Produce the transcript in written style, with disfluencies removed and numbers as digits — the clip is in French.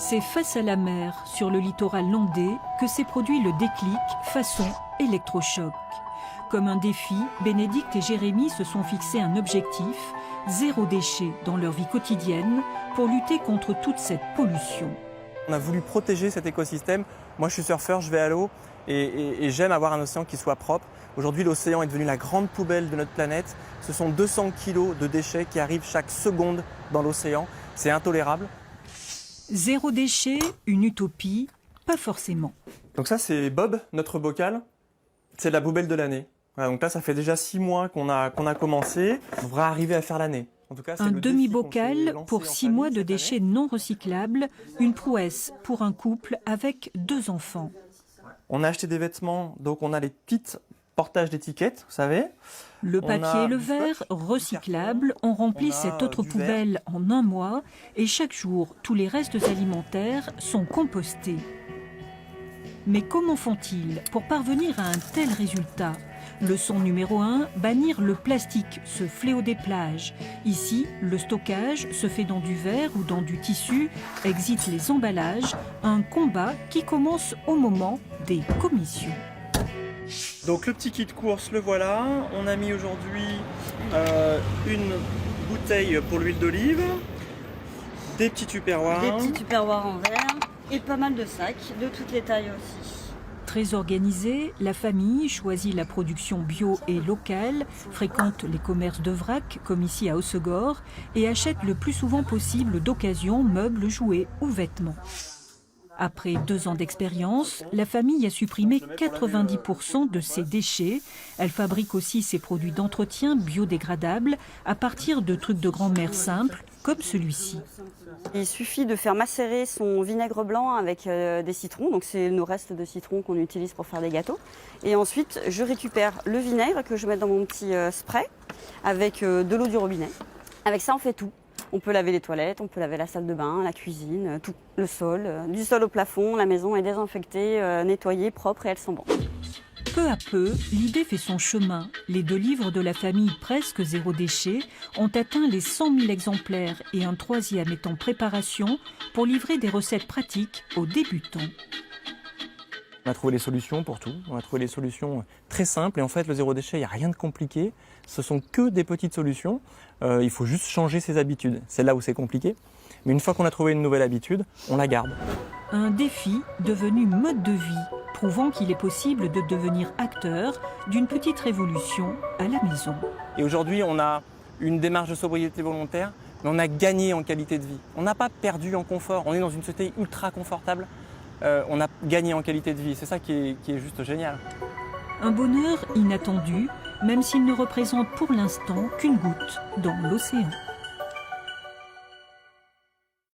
C'est face à la mer, sur le littoral landais, que s'est produit le déclic façon électrochoc. Comme un défi, Bénédicte et Jérémy se sont fixé un objectif, 0 déchet dans leur vie quotidienne, pour lutter contre toute cette pollution. On a voulu protéger cet écosystème. Moi, je suis surfeur, je vais à l'eau et j'aime avoir un océan qui soit propre. Aujourd'hui, l'océan est devenu la grande poubelle de notre planète. Ce sont 200 kilos de déchets qui arrivent chaque seconde dans l'océan. C'est intolérable. 0 déchet, une utopie, pas forcément. Donc ça, c'est Bob, notre bocal. C'est la poubelle de l'année. Voilà, donc là, ça fait déjà 6 mois qu'on a commencé. On devrait arriver à faire l'année. En tout cas, un demi-bocal pour 6 mois de déchets non recyclables, une prouesse pour un couple avec 2 enfants. On a acheté des vêtements, donc on a les petites portages d'étiquettes, vous savez. Le papier et le verre, recyclables, on remplit cette autre poubelle en 1 mois et chaque jour, tous les restes alimentaires sont compostés. Mais comment font-ils pour parvenir à un tel résultat ? Leçon numéro 1, bannir le plastique, ce fléau des plages. Ici, le stockage se fait dans du verre ou dans du tissu, exit les emballages, un combat qui commence au moment des commissions. Donc le petit kit course, le voilà. On a mis aujourd'hui une bouteille pour l'huile d'olive, des petits tupperwares. Des petits tupperwares en verre et pas mal de sacs, de toutes les tailles aussi. Très organisée, la famille choisit la production bio et locale, fréquente les commerces de vrac, comme ici à Hossegor, et achète le plus souvent possible d'occasion meubles, jouets ou vêtements. Après 2 ans d'expérience, la famille a supprimé 90% de ses déchets. Elle fabrique aussi ses produits d'entretien biodégradables à partir de trucs de grand-mère simples, comme celui-ci. Il suffit de faire macérer son vinaigre blanc avec des citrons, donc c'est nos restes de citron qu'on utilise pour faire des gâteaux. Et ensuite, je récupère le vinaigre que je mets dans mon petit spray avec de l'eau du robinet. Avec ça, on fait tout. On peut laver les toilettes, on peut laver la salle de bain, la cuisine, tout, le sol, du sol au plafond. La maison est désinfectée, nettoyée, propre et elle sent bon. Peu à peu, l'idée fait son chemin. Les 2 livres de la famille Presque Zéro Déchet ont atteint les 100 000 exemplaires et un 3e est en préparation pour livrer des recettes pratiques aux débutants. On a trouvé les solutions pour tout. On a trouvé les solutions très simples. Et en fait, le zéro déchet, il n'y a rien de compliqué. Ce sont que des petites solutions. Il faut juste changer ses habitudes. C'est là où c'est compliqué. Mais une fois qu'on a trouvé une nouvelle habitude, on la garde. Un défi devenu mode de vie, prouvant qu'il est possible de devenir acteur d'une petite révolution à la maison. Et aujourd'hui, on a une démarche de sobriété volontaire, mais on a gagné en qualité de vie. On n'a pas perdu en confort. On est dans une société ultra confortable. On a gagné en qualité de vie. C'est ça qui est juste génial. Un bonheur inattendu, même s'il ne représente pour l'instant qu'une goutte dans l'océan.